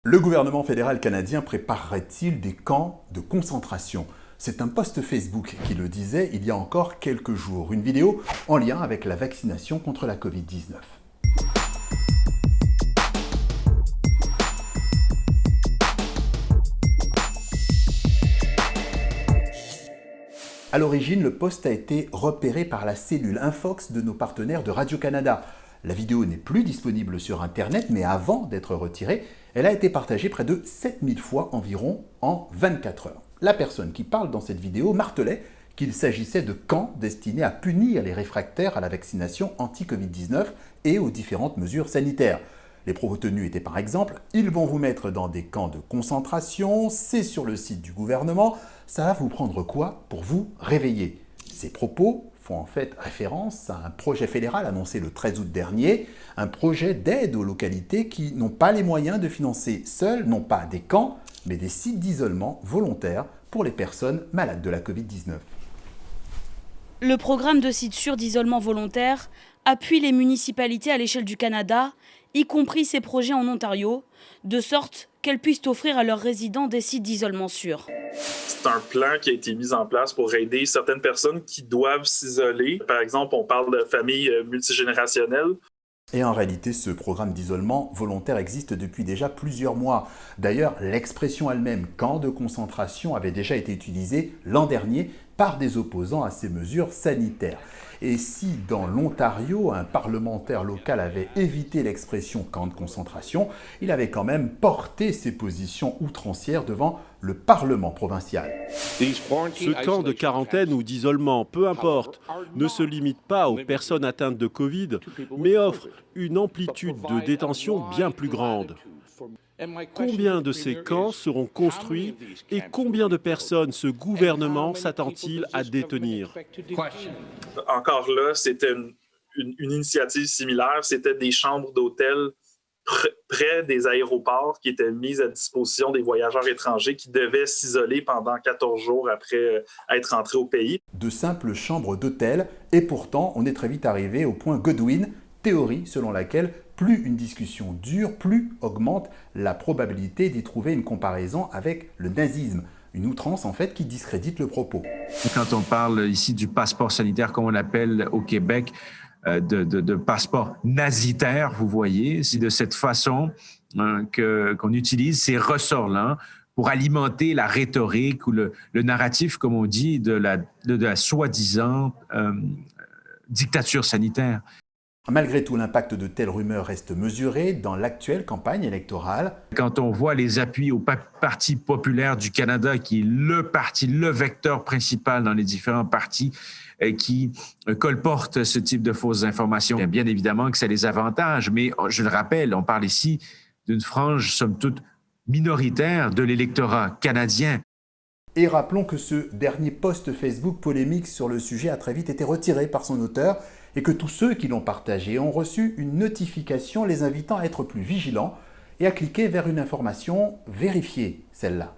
Le gouvernement fédéral canadien préparerait-il des camps de concentration? C'est un post Facebook qui le disait il y a encore quelques jours. Une vidéo en lien avec la vaccination contre la Covid-19. À l'origine, le post a été repéré par la cellule Infox de nos partenaires de Radio-Canada. La vidéo n'est plus disponible sur Internet, mais avant d'être retirée, elle a été partagée près de 7000 fois environ en 24 heures. La personne qui parle dans cette vidéo martelait qu'il s'agissait de camps destinés à punir les réfractaires à la vaccination anti-Covid-19 et aux différentes mesures sanitaires. Les propos tenus étaient par exemple « Ils vont vous mettre dans des camps de concentration, c'est sur le site du gouvernement, ça va vous prendre quoi pour vous réveiller ?» Ces propos font en fait référence à un projet fédéral annoncé le 13 août dernier, un projet d'aide aux localités qui n'ont pas les moyens de financer seuls, non pas des camps, mais des sites d'isolement volontaires pour les personnes malades de la Covid-19. Le programme de sites sûrs d'isolement volontaire appuie les municipalités à l'échelle du Canada, y compris ces projets en Ontario, de sorte qu'elles puissent offrir à leurs résidents des sites d'isolement sûrs. C'est un plan qui a été mis en place pour aider certaines personnes qui doivent s'isoler. Par exemple, on parle de familles multigénérationnelles. Et en réalité, ce programme d'isolement volontaire existe depuis déjà plusieurs mois. D'ailleurs, l'expression elle-même « camp de concentration » avait déjà été utilisée l'an dernier par des opposants à ces mesures sanitaires. Et si dans l'Ontario, un parlementaire local avait évité l'expression « camp de concentration », il avait quand même porté ses positions outrancières devant le Parlement provincial. Ce camp de quarantaine ou d'isolement, peu importe, ne se limite pas aux personnes atteintes de Covid, mais offre une amplitude de détention bien plus grande. Combien de ces camps seront construits et combien de personnes ce gouvernement s'attend-il à détenir? Encore là, c'était une initiative similaire. C'était des chambres d'hôtel près des aéroports qui étaient mises à disposition des voyageurs étrangers qui devaient s'isoler pendant 14 jours après être entrés au pays. De simples chambres d'hôtel, et pourtant on est très vite arrivé au point Godwin, théorie selon laquelle plus une discussion dure, plus augmente la probabilité d'y trouver une comparaison avec le nazisme. Une outrance en fait qui discrédite le propos. Quand on parle ici du passeport sanitaire, comme on l'appelle au Québec, de passeport nazitaire, vous voyez, c'est de cette façon qu'on utilise ces ressorts-là pour alimenter la rhétorique ou le narratif, comme on dit, de la soi-disant dictature sanitaire. Malgré tout, l'impact de telles rumeurs reste mesuré dans l'actuelle campagne électorale. Quand on voit les appuis au Parti populaire du Canada, qui est le vecteur principal dans les différents partis qui colportent ce type de fausses informations, bien évidemment que ça les avantage, mais je le rappelle, on parle ici d'une frange, somme toute, minoritaire de l'électorat canadien. Et rappelons que ce dernier post Facebook polémique sur le sujet a très vite été retiré par son auteur et que tous ceux qui l'ont partagé ont reçu une notification les invitant à être plus vigilants et à cliquer vers une information vérifiée, celle-là.